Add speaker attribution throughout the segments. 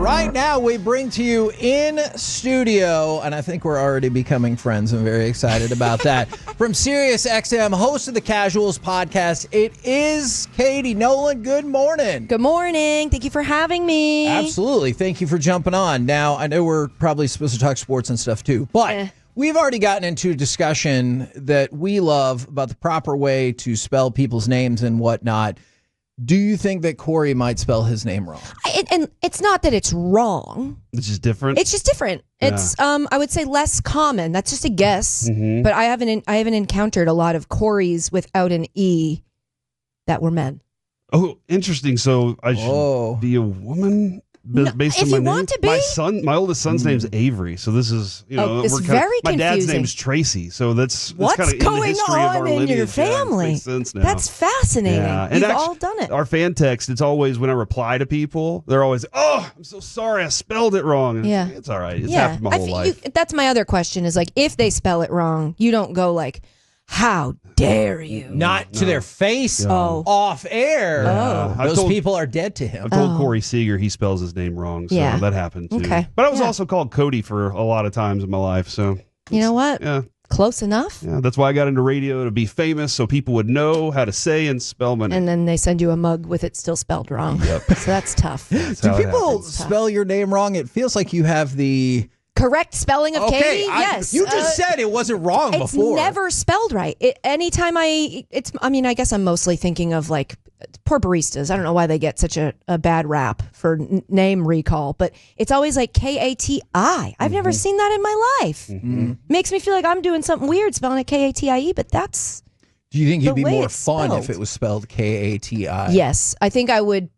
Speaker 1: Right now, we bring to you in studio, and I think we're already becoming friends. I'm very excited about that. From SiriusXM, host of the Casuals podcast, it is Katie Nolan. Good morning.
Speaker 2: Good morning. Thank you for having me.
Speaker 1: Absolutely. Thank you for jumping on. Now, I know we're probably supposed to talk sports and stuff too, but we've already gotten into a discussion that we love about the proper way to spell people's names and whatnot. Do you think that Cory might spell his name wrong?
Speaker 2: And it's not that it's wrong.
Speaker 3: It's just different.
Speaker 2: It's just different. Yeah. It's I would say less common. That's just a guess. Mm-hmm. But I haven't encountered a lot of Corys without an E that were men.
Speaker 3: Oh, interesting. So I should be a woman based on my name.
Speaker 2: Want to be?
Speaker 3: My oldest son's name's Avery. So this is,
Speaker 2: it's very
Speaker 3: my
Speaker 2: confusing.
Speaker 3: dad's name's Tracy. So that's
Speaker 2: what's
Speaker 3: kind of
Speaker 2: going
Speaker 3: in the history
Speaker 2: on
Speaker 3: of our
Speaker 2: in
Speaker 3: lineage.
Speaker 2: your family.
Speaker 3: Yeah, makes sense now.
Speaker 2: That's fascinating.
Speaker 3: Yeah.
Speaker 2: You've all done it.
Speaker 3: Our fan text, it's always when I reply to people, they're always, "Oh, I'm so sorry, I spelled it wrong." And
Speaker 2: yeah,
Speaker 3: it's all right. It's happened my whole life.
Speaker 2: That's my other question. Is like, if they spell it wrong, you don't go like, "How dare you?"
Speaker 1: Not to their face. Off air. Those people are dead to him.
Speaker 3: I've told Corey Seager he spells his name wrong, so that happened too.
Speaker 2: Okay.
Speaker 3: But I was also called Cody for a lot of times in my life, so
Speaker 2: you know what?
Speaker 3: Yeah.
Speaker 2: Close enough.
Speaker 3: Yeah, that's why I got into radio, to be famous so people would know how to say and spell my name.
Speaker 2: And then they send you a mug with it still spelled wrong. Yep. So that's tough.
Speaker 1: Do people spell your name wrong? It feels like you have the
Speaker 2: correct spelling of Katie? Yes.
Speaker 1: You just said it wasn't wrong before.
Speaker 2: It's never spelled right. I guess I'm mostly thinking of like poor baristas. I don't know why they get such a bad rap for name recall, but it's always like K-A-T-I. I've never seen that in my life. Mm-hmm. Makes me feel like I'm doing something weird spelling it K-A-T-I-E, but that's...
Speaker 1: Do you think it'd be more fun if it was spelled K-A-T-I?
Speaker 2: Yes. I think I would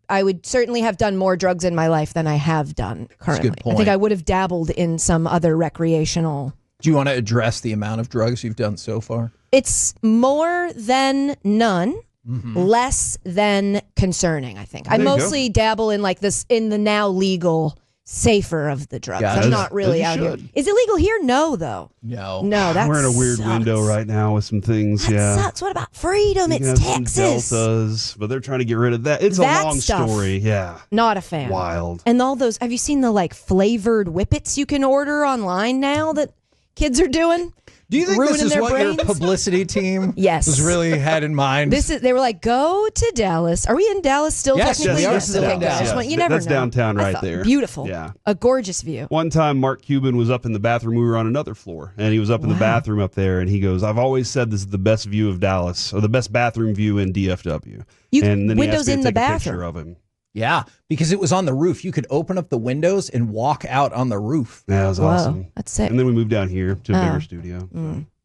Speaker 2: certainly have done more drugs in my life than I have done currently.
Speaker 1: That's a good point.
Speaker 2: I think I would have dabbled in some other recreational.
Speaker 1: Do you want to address the amount of drugs you've done so far?
Speaker 2: It's more than none, less than concerning, I think. I mostly dabble in like this, in the now legal safer of the drugs. I'm not really out here. Is it legal here? No, though.
Speaker 1: No,
Speaker 2: that's
Speaker 3: we're in a weird window right now with some things.
Speaker 2: That sucks. What about freedom? It's Texas.
Speaker 3: Some deltas, but they're trying to get rid of that. It's
Speaker 2: that
Speaker 3: a long
Speaker 2: stuff,
Speaker 3: story. Yeah,
Speaker 2: not a fan.
Speaker 3: Wild.
Speaker 2: And all those. Have you seen the like flavored whippets you can order online now that kids are doing?
Speaker 1: Do you think this is what
Speaker 2: brains?
Speaker 1: Your publicity team
Speaker 2: was
Speaker 1: really had in mind?
Speaker 2: They were like, go to Dallas. Are we in Dallas still?
Speaker 1: Yes,
Speaker 2: technically?
Speaker 1: yes,
Speaker 2: Okay, good.
Speaker 3: Yes.
Speaker 2: You never
Speaker 3: That's
Speaker 2: know.
Speaker 3: downtown right there.
Speaker 2: Beautiful.
Speaker 3: Yeah.
Speaker 2: A gorgeous view.
Speaker 3: One time, Mark Cuban was up in the bathroom. We were on another floor, and he was up in the bathroom up there, and he goes, "I've always said this is the best view of Dallas, or the best bathroom view in DFW." And then
Speaker 2: windows
Speaker 3: he asked me
Speaker 2: in
Speaker 3: to
Speaker 2: the
Speaker 3: take a
Speaker 2: bathroom.
Speaker 3: picture of him.
Speaker 1: Yeah, because it was on the roof. You could open up the windows and walk out on the roof.
Speaker 3: Yeah, that was awesome.
Speaker 2: That's sick.
Speaker 3: And then we moved down here to a bigger studio.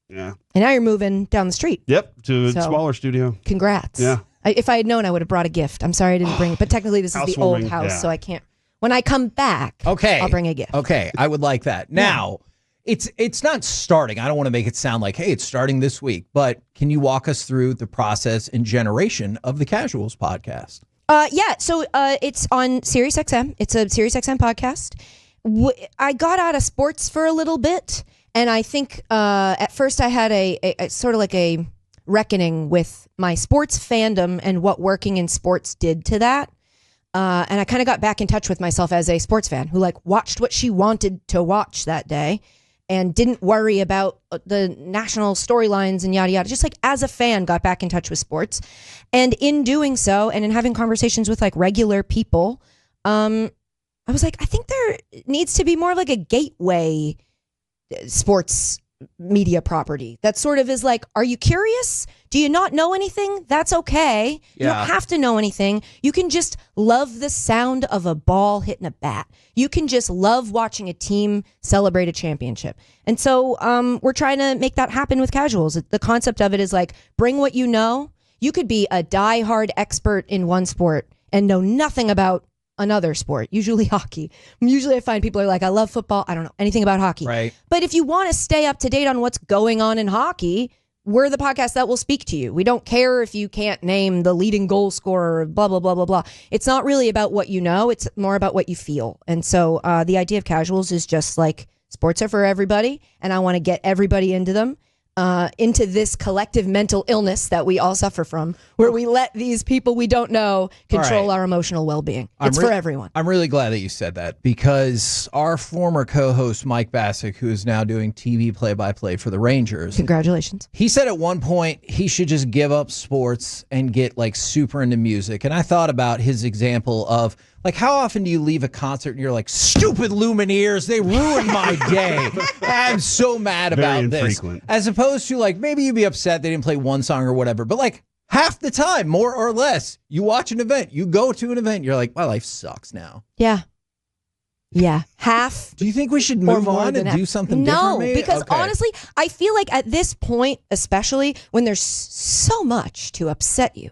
Speaker 3: Yeah.
Speaker 2: And now you're moving down the street.
Speaker 3: Yep, to a smaller studio.
Speaker 2: Congrats.
Speaker 3: Yeah.
Speaker 2: If I had known, I would have brought a gift. I'm sorry I didn't bring it. But technically, this is the old house, so I can't. When I come back, I'll bring a gift.
Speaker 1: Okay, I would like that. Now, it's not starting. I don't want to make it sound like, hey, it's starting this week. But can you walk us through the process and generation of the Casuals podcast?
Speaker 2: So it's on SiriusXM. It's a SiriusXM podcast. I got out of sports for a little bit. And I think at first I had a sort of like a reckoning with my sports fandom and what working in sports did to that. And I kind of got back in touch with myself as a sports fan who like watched what she wanted to watch that day and didn't worry about the national storylines and yada, yada. Just like as a fan, got back in touch with sports. And in doing so and in having conversations with like regular people, I was like, I think there needs to be more of like a gateway sports media property that sort of is like, are you curious? Do you not know anything? That's okay. You don't have to know anything. You can just love the sound of a ball hitting a bat. You can just love watching a team celebrate a championship. And so we're trying to make that happen with Casuals. The concept of it is like, bring what you know. You could be a diehard expert in one sport and know nothing about another sport, usually hockey. Usually I find people are like, I love football. I don't know anything about hockey.
Speaker 1: Right.
Speaker 2: But if you want to stay up to date on what's going on in hockey, we're the podcast that will speak to you. We don't care if you can't name the leading goal scorer, blah, blah, blah, blah, blah. It's not really about what you know. It's more about what you feel. And so the idea of Casuals is just like sports are for everybody, and I want to get everybody into them. into this collective mental illness that we all suffer from, where we let these people we don't know control our emotional well-being. It's for everyone.
Speaker 1: I'm really glad that you said that, because our former co-host Mike Bassick, who is now doing TV play-by-play for the Rangers,
Speaker 2: congratulations.
Speaker 1: He said at one point he should just give up sports and get like super into music. And I thought about his example of, like, how often do you leave a concert and you're like, stupid Lumineers, they ruined my day. I'm so mad about this. As opposed to, like, maybe you'd be upset they didn't play one song or whatever, but like half the time, more or less, you watch an event, you go to an event, you're like, my life sucks now.
Speaker 2: Yeah. Yeah. Half.
Speaker 1: Do you think we should move on and do something different?
Speaker 2: No, because honestly, I feel like at this point, especially when there's so much to upset you,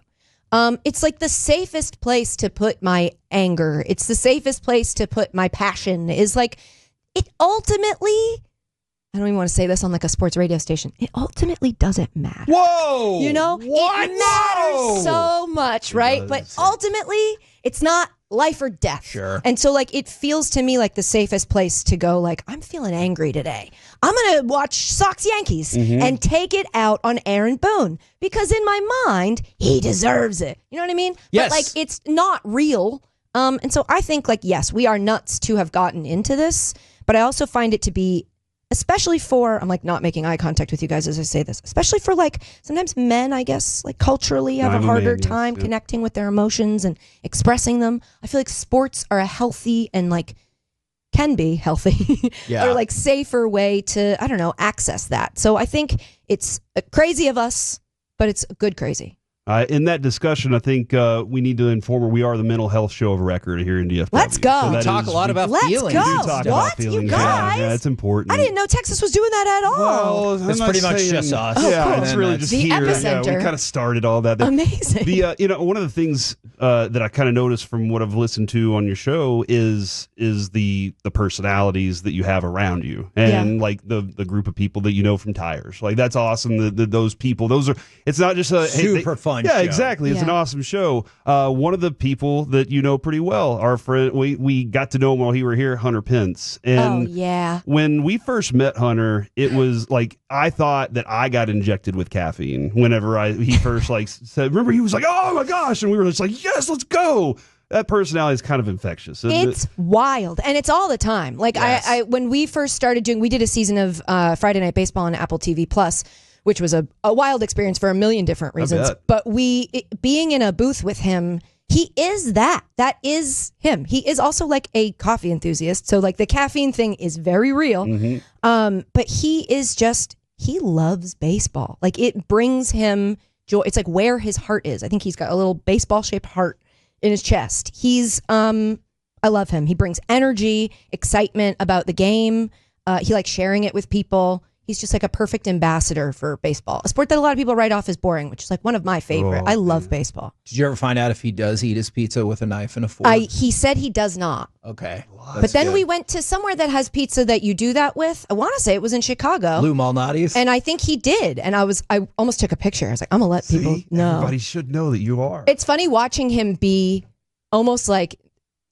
Speaker 2: it's like the safest place to put my anger. It's the safest place to put my passion. Is like, it ultimately, I don't even want to say this on like a sports radio station, it ultimately doesn't matter.
Speaker 1: Whoa!
Speaker 2: You know?
Speaker 1: What?
Speaker 2: It matters so much, right? But ultimately, it's not life or death.
Speaker 1: Sure.
Speaker 2: And so like, it feels to me like the safest place to go, like, I'm feeling angry today. I'm going to watch Sox Yankees and take it out on Aaron Boone, because in my mind, he deserves it. You know what I mean?
Speaker 1: Yes.
Speaker 2: But like, it's not real. And so I think, like, yes, we are nuts to have gotten into this, but I also find it to be, especially for, I'm like not making eye contact with you guys as I say this, especially for like sometimes men, I guess, like culturally have a harder time connecting with their emotions and expressing them. I feel like sports are a healthy and like can be healthy or like safer way to, I don't know, access that. So I think it's crazy of us, but it's good crazy.
Speaker 3: In that discussion, I think we need to inform her we are the mental health show of record here in DFW.
Speaker 2: Let's go.
Speaker 1: So we talk a lot about feelings.
Speaker 2: Let's go.
Speaker 3: We do talk about feelings.
Speaker 2: You guys?
Speaker 3: Yeah, it's important.
Speaker 2: I didn't know Texas was doing that at all.
Speaker 3: Well,
Speaker 1: it's pretty much just us.
Speaker 3: Yeah,
Speaker 2: cool.
Speaker 3: it's really just
Speaker 2: The
Speaker 3: here.
Speaker 2: epicenter.
Speaker 3: Yeah, we kind of started all that.
Speaker 2: Amazing.
Speaker 3: The one of the things that I kind of noticed from what I've listened to on your show is the personalities that you have around you, and like the group of people that you know from Tires. Like, that's awesome. Those people. It's not just a
Speaker 1: super fun.
Speaker 3: Yeah,
Speaker 1: show.
Speaker 3: Exactly. It's an awesome show. One of the people that you know pretty well, our friend, we got to know him while he were here, Hunter Pence. And when we first met Hunter, it was like, I thought that I got injected with caffeine whenever he first like said, remember, he was like, oh my gosh. And we were just like, yes, let's go. That personality is kind of infectious.
Speaker 2: It's wild, and it's all the time. Like, I when we first started doing, we did a season of Friday Night Baseball on Apple TV Plus, which was a wild experience for a million different reasons. But being in a booth with him, he is that. That is him. He is also like a coffee enthusiast. So like the caffeine thing is very real. But he is just, he loves baseball. Like, it brings him joy. It's like where his heart is. I think he's got a little baseball shaped heart in his chest. He's, I love him. He brings energy, excitement about the game. He likes sharing it with people. He's just like a perfect ambassador for baseball, a sport that a lot of people write off as boring, which is like one of my favorite. I love baseball.
Speaker 1: Did you ever find out if he does eat his pizza with a knife and a fork?
Speaker 2: He said he does not.
Speaker 1: Okay.
Speaker 2: But then we went to somewhere that has pizza that you do that with. I want to say it was in Chicago.
Speaker 1: Lou Malnati's.
Speaker 2: And I think he did. And I almost took a picture. I was like, I'm going to let people know.
Speaker 3: Everybody should know that you are.
Speaker 2: It's funny watching him be almost like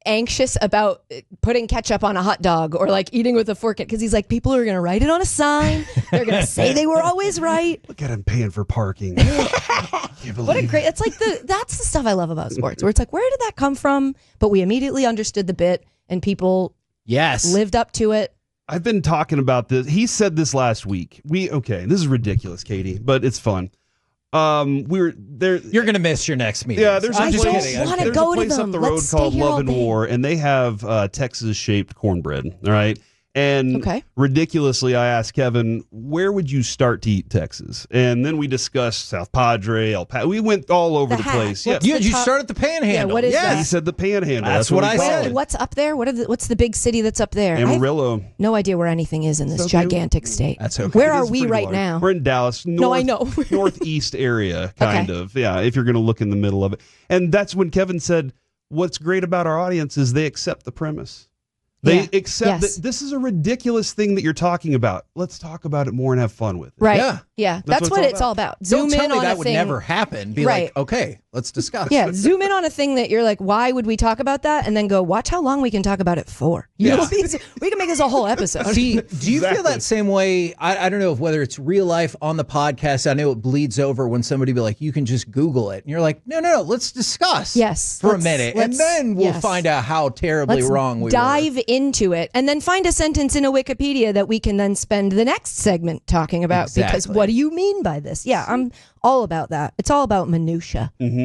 Speaker 2: anxious about putting ketchup on a hot dog or like eating with a fork, because he's like, people are going to write it on a sign. They're going to say they were always right.
Speaker 3: Look at him paying for parking.
Speaker 2: What a great, it's like that's the stuff I love about sports, where it's like, where did that come from? But we immediately understood the bit and people lived up to it.
Speaker 3: I've been talking about this. He said this last week. This is ridiculous, Katie, but it's fun. We were there.
Speaker 1: You're gonna miss your next meeting.
Speaker 3: Yeah, there's
Speaker 2: I
Speaker 3: a
Speaker 2: don't
Speaker 3: place,
Speaker 2: want to go to them.
Speaker 3: up the road called Love and War, and they have Texas-shaped cornbread. All right. And ridiculously, I asked Kevin, where would you start to eat Texas? And then we discussed South Padre, El Paso. We went all over the place.
Speaker 1: Yeah, you start at the Panhandle.
Speaker 2: Yeah, what is that?
Speaker 3: He said the Panhandle.
Speaker 1: That's what I said.
Speaker 2: What's up there? What's the big city that's up there?
Speaker 3: Amarillo.
Speaker 2: No idea where anything is in this gigantic state.
Speaker 1: That's okay.
Speaker 2: Where are we right
Speaker 3: large.
Speaker 2: now?
Speaker 3: We're in Dallas.
Speaker 2: I know.
Speaker 3: Northeast area, kind of. Yeah, if you're going to look in the middle of it. And that's when Kevin said, what's great about our audience is they accept the premise. They accept that this is a ridiculous thing that you're talking about. Let's talk about it more and have fun with it.
Speaker 2: Right. Yeah. That's what it's all about. Zoom
Speaker 1: Don't tell
Speaker 2: in
Speaker 1: me
Speaker 2: on
Speaker 1: that
Speaker 2: a
Speaker 1: would
Speaker 2: thing.
Speaker 1: never happen. Be like, okay, Let's discuss.
Speaker 2: Yeah, zoom in on a thing that you're like, why would we talk about that? And then go, watch how long we can talk about it for. We can make this a whole episode.
Speaker 1: See, do you feel that same way? I don't know if whether it's real life on the podcast. I know it bleeds over when somebody be like, you can just Google it. And you're like, no, let's discuss for a minute. And then we'll find out how terribly wrong we were.
Speaker 2: Dive into it and then find a sentence in a Wikipedia that we can then spend the next segment talking about.
Speaker 1: Exactly.
Speaker 2: Because what do you mean by this? Yeah, I'm all about that. It's all about minutia.
Speaker 3: Mm-hmm.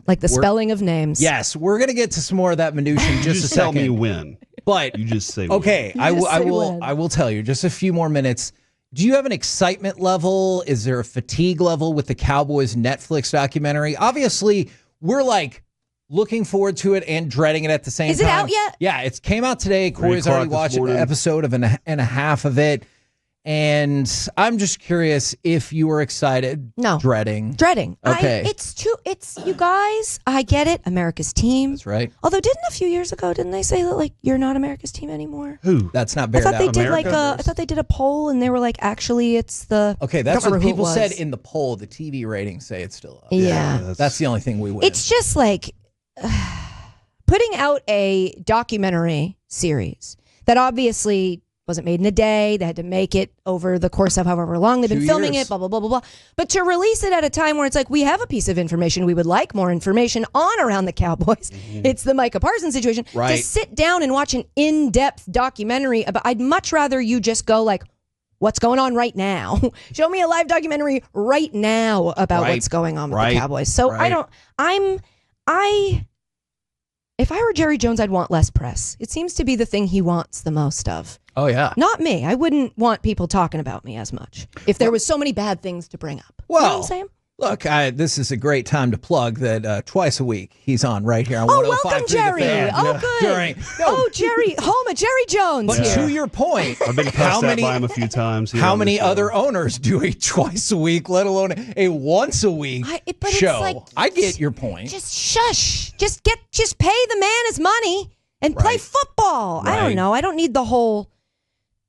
Speaker 2: Like the spelling of names.
Speaker 1: Yes, we're going to get to some more of that minutia in just a second.
Speaker 3: Tell me when.
Speaker 1: But
Speaker 3: you just say
Speaker 1: okay, I will tell you just a few more minutes. Do you have an excitement level? Is there a fatigue level with the Cowboys Netflix documentary? Obviously, we're like looking forward to it and dreading it at the same time.
Speaker 2: Is it out yet?
Speaker 1: Yeah, it came out today. Corey's already watched an episode of and a half of it. And I'm just curious if you were excited.
Speaker 2: No.
Speaker 1: Dreading.
Speaker 2: Okay. It's you guys, I get it. America's team.
Speaker 1: That's right.
Speaker 2: Although didn't a few years ago, didn't they say that like you're not America's team anymore?
Speaker 3: Who?
Speaker 1: That's not bared out.
Speaker 2: I thought they did a poll and they were like, actually it's the
Speaker 1: Okay, that's what people said in the poll. The TV ratings say it's still up.
Speaker 2: Yeah.
Speaker 1: That's the only thing we win.
Speaker 2: It's just like putting out a documentary series that obviously wasn't made in a day. They had to make it over the course of however long they've been filming it, blah, blah, blah, blah, blah. But to release it at a time where it's like, we have a piece of information, we would like more information on around the Cowboys. Mm-hmm. It's the Micah Parsons situation.
Speaker 1: Right.
Speaker 2: To sit down and watch an in-depth documentary about, I'd much rather you just go like, what's going on right now? Show me a live documentary right now about what's going on with the Cowboys. So if I were Jerry Jones, I'd want less press. It seems to be the thing he wants the most of.
Speaker 1: Oh, yeah.
Speaker 2: Not me. I wouldn't want people talking about me as much if there was so many bad things to bring up.
Speaker 1: Well,
Speaker 2: you know what I'm saying?
Speaker 1: Look, this is a great time to plug that twice a week he's on right here on 105.3
Speaker 2: welcome, Jerry. Good. Jerry, home of Jerry Jones.
Speaker 1: But to your point,
Speaker 3: I've been cussed out by him a few times.
Speaker 1: How many other owners do a twice a week, let alone a once a week show?
Speaker 2: Like,
Speaker 1: I get your point.
Speaker 2: Just shush. Just pay the man his money and play football. I don't know. I don't need the whole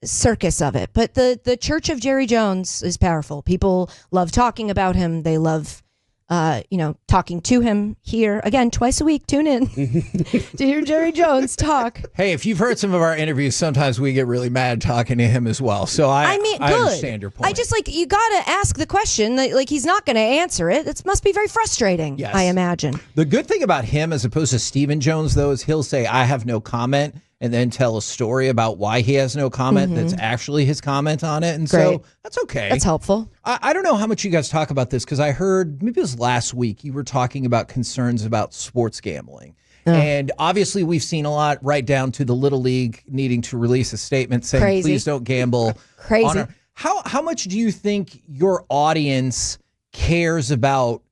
Speaker 2: circus of it, but the Church of Jerry Jones is powerful. People love talking about him. They love talking to him here again twice a week. Tune in to hear Jerry Jones talk.
Speaker 1: Hey, if you've heard some of our interviews, sometimes we get really mad talking to him as well. So I understand your point.
Speaker 2: I just you gotta ask the question. Like he's not gonna answer it. It must be very frustrating.
Speaker 1: Yes.
Speaker 2: I imagine.
Speaker 1: The good thing about him, as opposed to Stephen Jones, though, is he'll say, "I have no comment," and then tell a story about why he has no comment that's actually his comment on it. And so that's okay.
Speaker 2: That's helpful.
Speaker 1: I don't know how much you guys talk about this, because I heard, maybe it was last week, you were talking about concerns about sports gambling. And obviously we've seen a lot, right down to the Little League needing to release a statement saying, please don't gamble.
Speaker 2: Crazy.
Speaker 1: How much do you think your audience cares about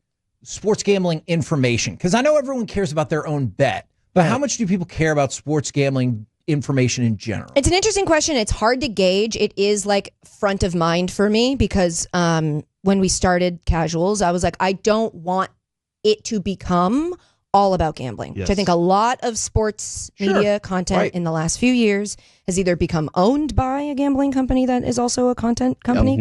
Speaker 1: sports gambling information? Because I know everyone cares about their own bet. But how much do people care about sports gambling information in general?
Speaker 2: It's an interesting question. It's hard to gauge. It is like front of mind for me because when we started Casuals, I was like, I don't want it to become all about gambling, which I think a lot of sports media content in the last few years has either become owned by a gambling company that is also a content company,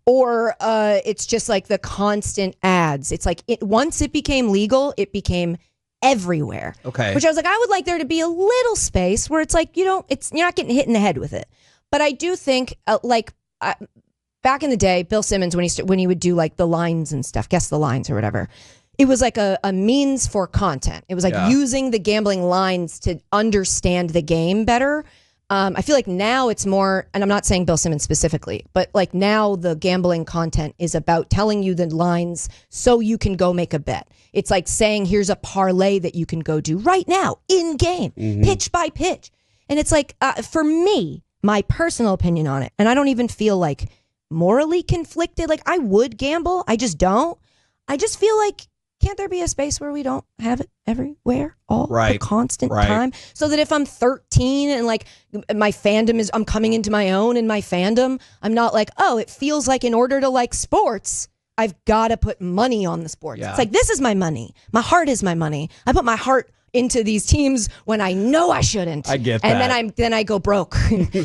Speaker 2: or it's just like the constant ads. It's like once it became legal, it became everywhere.
Speaker 1: Okay.
Speaker 2: Which I was like, I would like there to be a little space where it's like, you're not getting hit in the head with it. But I do think back in the day, Bill Simmons, when he would do like the lines and stuff, guess the lines or whatever, it was like a means for content. It was like using the gambling lines to understand the game better. I feel like now it's more, and I'm not saying Bill Simmons specifically, but like now the gambling content is about telling you the lines so you can go make a bet. It's like saying, here's a parlay that you can go do right now in game, pitch by pitch. And it's like, for me, my personal opinion on it, and I don't even feel like morally conflicted. Like I would gamble. I just don't. I just feel like, can't there be a space where we don't have it everywhere all the constant time? So that if I'm 13 and like my fandom I'm coming into my own in my fandom, I'm not like, oh, it feels like in order to like sports, I've got to put money on the sports. It's like, this is my money. My heart is my money. I put my heart into these teams when I know I shouldn't.
Speaker 1: I get that.
Speaker 2: And then I go broke.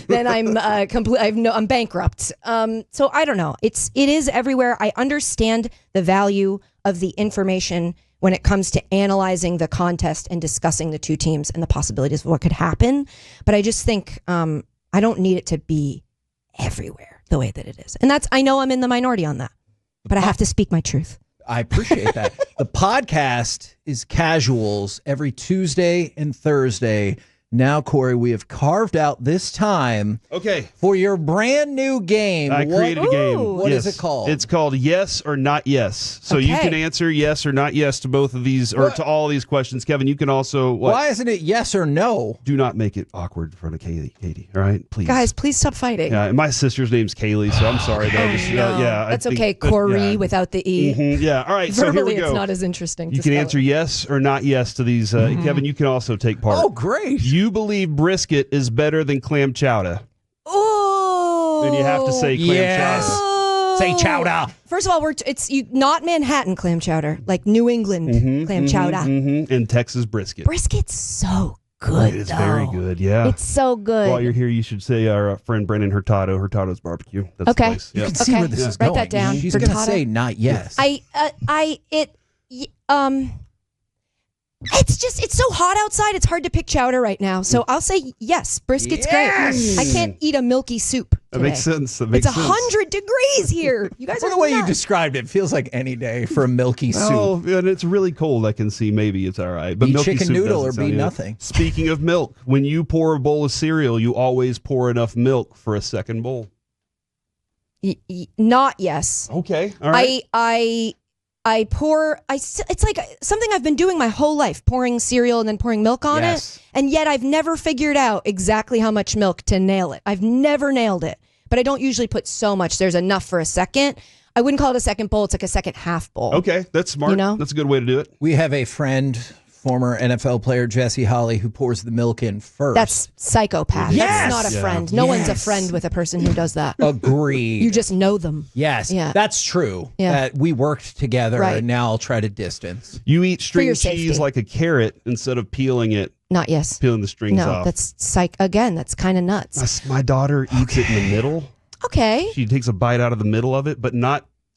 Speaker 2: Then I'm I'm bankrupt. So I don't know. It is everywhere. I understand the value of the information when it comes to analyzing the contest and discussing the two teams and the possibilities of what could happen. But I just think I don't need it to be everywhere the way that it is. And I know I'm in the minority on that, but I have to speak my truth.
Speaker 1: I appreciate that. The podcast is Casuals every Tuesday and Thursday. Now, Cory, we have carved out this time for your brand new game.
Speaker 3: I created a game.
Speaker 1: What is it called?
Speaker 3: It's called Yes or Not Yes. So you can answer yes or not yes to both of these, or to all of these questions. Kevin, you can also...
Speaker 1: Why isn't it yes or no?
Speaker 3: Do not make it awkward in front of Katie, all right? Please.
Speaker 2: Guys, please stop fighting.
Speaker 3: Yeah, my sister's name's Kaylee, so I'm sorry.
Speaker 2: That's okay. Cory without the E.
Speaker 3: Mm-hmm, yeah, all right, so here we go.
Speaker 2: It's not as interesting.
Speaker 3: You can answer yes or not yes to these. Kevin, you can also take part.
Speaker 1: Oh, great.
Speaker 3: You believe brisket is better than clam chowder.
Speaker 2: Oh.
Speaker 3: Then you have to say clam chowder.
Speaker 1: Say chowder.
Speaker 2: First of all, it's not Manhattan clam chowder, like New England clam chowder.
Speaker 3: And Texas brisket.
Speaker 2: Brisket's so good,
Speaker 3: It's very good, yeah.
Speaker 2: It's so good.
Speaker 3: While you're here, you should say our friend Brennan Hurtado's Barbecue. That's the place.
Speaker 1: You can see where this is going.
Speaker 2: Write that down.
Speaker 1: She's going to say not yes.
Speaker 2: It's so hot outside. It's hard to pick chowder right now. So I'll say yes. Brisket's great. I can't eat a milky soup today.
Speaker 3: That makes sense.
Speaker 2: It's 100 degrees here. You guys are
Speaker 1: the way you described it feels like any day for a milky soup.
Speaker 3: Oh, and it's really cold. I can see maybe it's all right. But
Speaker 1: be
Speaker 3: milky
Speaker 1: chicken
Speaker 3: soup
Speaker 1: noodle or
Speaker 3: doesn't
Speaker 1: be
Speaker 3: sound
Speaker 1: nothing.
Speaker 3: Speaking of milk, when you pour a bowl of cereal, you always pour enough milk for a second bowl.
Speaker 2: Not yes.
Speaker 3: Okay. All right.
Speaker 2: It's like something I've been doing my whole life, pouring cereal and then pouring milk on it. And yet I've never figured out exactly how much milk to nail it. I've never nailed it, but I don't usually put so much. There's enough for a second. I wouldn't call it a second bowl. It's like a second half bowl.
Speaker 3: Okay. That's smart.
Speaker 2: You know?
Speaker 3: That's a good way to do it.
Speaker 1: We have a friend, former NFL player Jesse Holly, who pours the milk in first.
Speaker 2: That's psychopath.
Speaker 1: Yes.
Speaker 2: That's not a friend. No one's a friend with a person who does that.
Speaker 1: Agreed.
Speaker 2: You just know them.
Speaker 1: Yes.
Speaker 2: Yeah.
Speaker 1: That's true.
Speaker 2: Yeah.
Speaker 1: That we worked together,
Speaker 2: Right.
Speaker 1: and now I'll try to distance.
Speaker 3: You eat string
Speaker 2: your
Speaker 3: cheese
Speaker 2: safety.
Speaker 3: like a carrot instead of peeling it.
Speaker 2: Not yes.
Speaker 3: Peeling the strings
Speaker 2: No,
Speaker 3: off.
Speaker 2: that's again, that's kind of nuts.
Speaker 3: My daughter eats it in the middle.
Speaker 2: Okay.
Speaker 3: She takes a bite out of the middle of it, but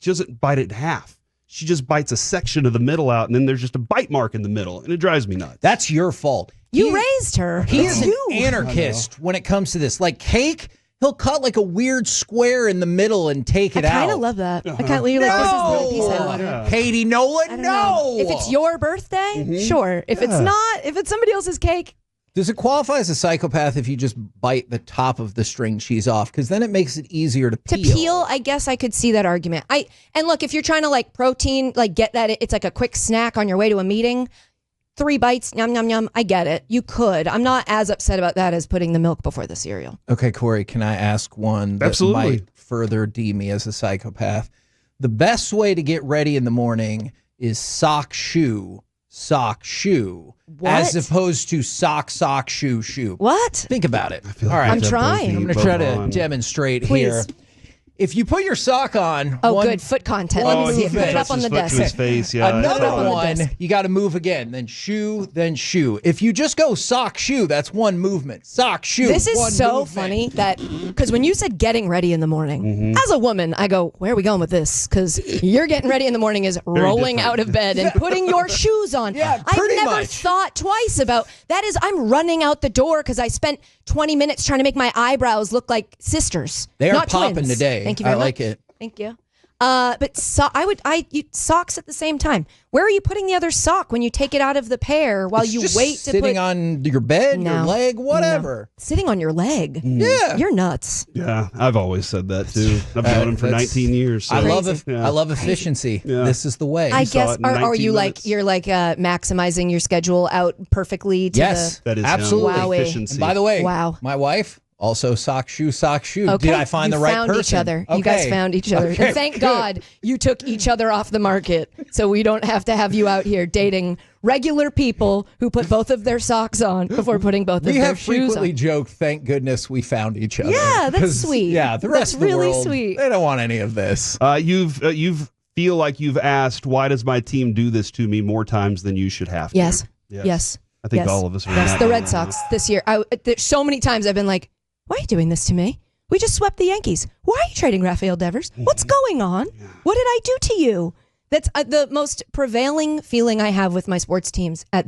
Speaker 3: she doesn't bite it in half. She just bites a section of the middle out, and then there's just a bite mark in the middle, and it drives me nuts.
Speaker 1: That's your fault.
Speaker 2: You raised her.
Speaker 1: He is an
Speaker 2: you.
Speaker 1: anarchist when it comes to this. Like cake, he'll cut like a weird square in the middle and take it out.
Speaker 2: I kind of love that. I kind of you're like, this is little piece I want.
Speaker 3: Yeah.
Speaker 1: Katie Nolan, no.
Speaker 2: If it's your birthday, sure. If it's not, if it's somebody else's cake.
Speaker 1: Does it qualify as a psychopath if you just bite the top of the string cheese off? Because then it makes it easier to peel.
Speaker 2: To peel, I guess I could see that argument. And look, if you're trying to like protein, like get that, it's like a quick snack on your way to a meeting. 3 bites, yum, yum, yum. I get it. You could. I'm not as upset about that as putting the milk before the cereal.
Speaker 1: Okay, Cory, can I ask one that
Speaker 3: Absolutely.
Speaker 1: might further deem me as a psychopath? The best way to get ready in the morning is sock, shoe.
Speaker 2: What?
Speaker 1: As opposed to sock, shoe.
Speaker 2: What?
Speaker 1: Think about it.
Speaker 3: All
Speaker 1: right,
Speaker 2: I'm trying.
Speaker 1: I'm going to try to demonstrate here. If you put your sock on,
Speaker 2: good foot content. Let me see it. Put it up on the desk.
Speaker 3: To his face, yeah.
Speaker 1: Another one, you got to move again. Then shoe. If you just go sock, shoe, that's one movement. Sock, shoe.
Speaker 2: This is
Speaker 1: one
Speaker 2: so
Speaker 1: movement.
Speaker 2: funny that because when you said getting ready in the morning, as a woman, I go, where are we going with this? Because you're getting ready in the morning is rolling
Speaker 3: different.
Speaker 2: out of bed and putting your shoes on.
Speaker 1: Yeah,
Speaker 2: I've
Speaker 1: pretty
Speaker 2: never
Speaker 1: much.
Speaker 2: thought twice about that. I'm running out the door because I spent 20 minutes trying to make my eyebrows look like sisters.
Speaker 1: They are
Speaker 2: not
Speaker 1: popping
Speaker 2: twins.
Speaker 1: today.
Speaker 2: Thank you very
Speaker 1: I
Speaker 2: much.
Speaker 1: like it.
Speaker 2: Thank you. But socks at the same time. Where are you putting the other sock when you take it out of the pair while
Speaker 1: It's
Speaker 2: you
Speaker 1: just
Speaker 2: wait to
Speaker 1: sitting
Speaker 2: put
Speaker 1: on your bed, your
Speaker 2: No.
Speaker 1: leg, whatever.
Speaker 2: sitting on your leg?
Speaker 1: Yeah.
Speaker 2: You're nuts.
Speaker 3: Yeah, I've always said that too. I've known him for
Speaker 1: that's-
Speaker 3: 19 years. So.
Speaker 1: I
Speaker 2: Crazy.
Speaker 1: love efficiency.
Speaker 3: Yeah.
Speaker 1: This is the way.
Speaker 2: I
Speaker 3: saw
Speaker 2: guess,
Speaker 3: it in
Speaker 2: or are
Speaker 3: 19
Speaker 2: you
Speaker 3: minutes.
Speaker 2: you're maximizing your schedule out perfectly to
Speaker 1: Yes,
Speaker 3: That is
Speaker 1: absolutely.
Speaker 2: Wow.
Speaker 3: efficiency.
Speaker 1: And by the way,
Speaker 2: Wow.
Speaker 1: my wife also sock, shoe.
Speaker 2: Okay.
Speaker 1: Did I find
Speaker 2: you
Speaker 1: the right
Speaker 2: found
Speaker 1: person?
Speaker 2: each other. You guys
Speaker 1: Okay.
Speaker 2: found each other.
Speaker 1: Okay,
Speaker 2: And thank
Speaker 1: good.
Speaker 2: God you took each other off the market so we don't have to have you out here dating regular people who put both of their socks on before putting both of
Speaker 1: We
Speaker 2: their
Speaker 1: have
Speaker 2: shoes
Speaker 1: frequently
Speaker 2: on.
Speaker 1: joked, thank goodness we found each other.
Speaker 2: Yeah, that's
Speaker 1: 'Cause,
Speaker 2: sweet.
Speaker 1: Yeah, the rest
Speaker 2: That's
Speaker 1: of the
Speaker 2: really
Speaker 1: world,
Speaker 2: sweet.
Speaker 1: they don't want any of this.
Speaker 3: You've feel like you've asked, why does my team do this to me more times than you should have to?
Speaker 2: Yes. Yes.
Speaker 3: I think
Speaker 2: Yes.
Speaker 3: all of us are in
Speaker 2: Yes,
Speaker 3: that
Speaker 2: the
Speaker 3: boat
Speaker 2: Red
Speaker 3: right
Speaker 2: Sox this year. There's so many times I've been like, why are you doing this to me? We just swept the Yankees. Why are you trading Rafael Devers? What's going on? What did I do to you? That's the most prevailing feeling I have with my sports teams at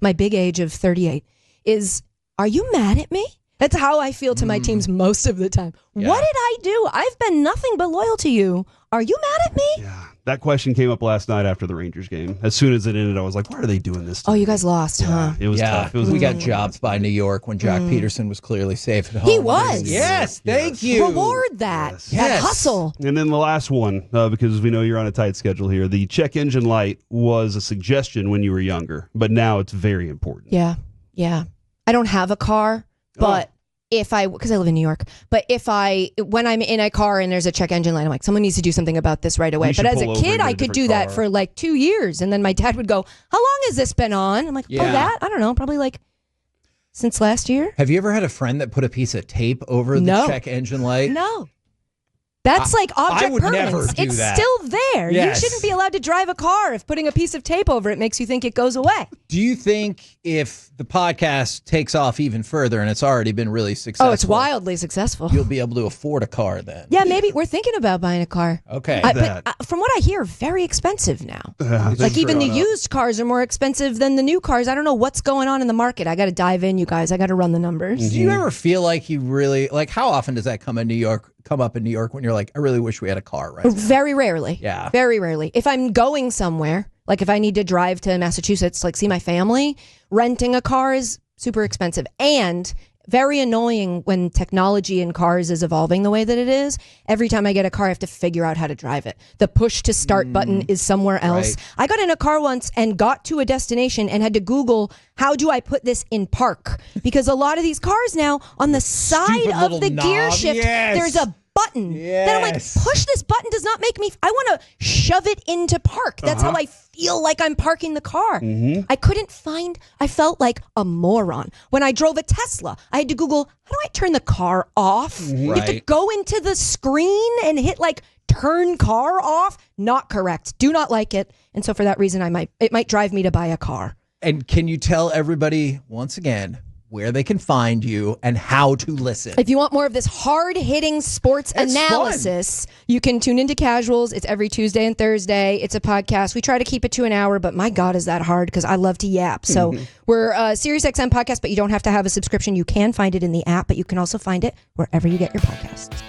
Speaker 2: my big age of 38 is, are you mad at me? That's how I feel to my teams most of the time. Yeah. What did I do? I've been nothing but loyal to you. Are you mad at me?
Speaker 3: Yeah. That question came up last night after the Rangers game. As soon as it ended, I was like, why are they doing this to me?
Speaker 2: You guys lost, huh?
Speaker 3: It was tough.
Speaker 1: We got jobbed by New York when Jock Peterson was clearly safe at home.
Speaker 2: He was.
Speaker 1: Yes, thank you.
Speaker 2: Reward that. That hustle.
Speaker 3: And then the last one, because we know you're on a tight schedule here, the check engine light was a suggestion when you were younger, but now it's very important.
Speaker 2: Yeah. I don't have a car, but because I live in New York, but when I'm in a car and there's a check engine light, I'm like, someone needs to do something about this right away. But as a kid, I could do that for like 2 years. And then my dad would go, how long has this been on? I'm like, that? I don't know. Probably like since last year.
Speaker 1: Have you ever had a friend that put a piece of tape over the check engine light?
Speaker 2: No. That's like object permanence. It's still there.
Speaker 1: Yes.
Speaker 2: You shouldn't be allowed to drive a car if putting a piece of tape over it makes you think it goes away.
Speaker 1: Do you think if the podcast takes off even further, and it's already been really successful?
Speaker 2: Oh, it's wildly successful.
Speaker 1: You'll be able to afford a car then.
Speaker 2: Yeah, maybe we're thinking about buying a car.
Speaker 1: Okay.
Speaker 2: But from what I hear, very expensive now. Like even the used cars are more expensive than the new cars. I don't know what's going on in the market. I got to dive in, you guys. I got to run the numbers.
Speaker 1: Mm-hmm. Do you ever feel like you really, like how often does that come up in New York when you're like, I really wish we had a car right now?
Speaker 2: Very rarely.
Speaker 1: Yeah.
Speaker 2: Very rarely. If I'm going somewhere, like if I need to drive to Massachusetts, like see my family, renting a car is super expensive and very annoying when technology in cars is evolving the way that it is. Every time I get a car, I have to figure out how to drive it. The push to start button is somewhere else. Right. I got in a car once and got to a destination and had to Google, how do I put this in park? Because a lot of these cars now, on the side of the gear shift, there's a button. Then I'm like, push this button does not make me, I want to shove it into park. That's how I feel like I'm parking the car. I felt like a moron. When I drove a Tesla, I had to Google, how do I turn the car off? You have to go into the screen and hit like turn car off. Not correct. Do not like it. And so for that reason, it might drive me to buy a car.
Speaker 1: And can you tell everybody once again where they can find you and how to listen?
Speaker 2: If you want more of this hard-hitting sports analysis, you can tune into Casuals. It's every Tuesday and Thursday. It's a podcast. We try to keep it to an hour, but my God, is that hard because I love to yap. So we're a SiriusXM podcast, but you don't have to have a subscription. You can find it in the app, but you can also find it wherever you get your podcasts.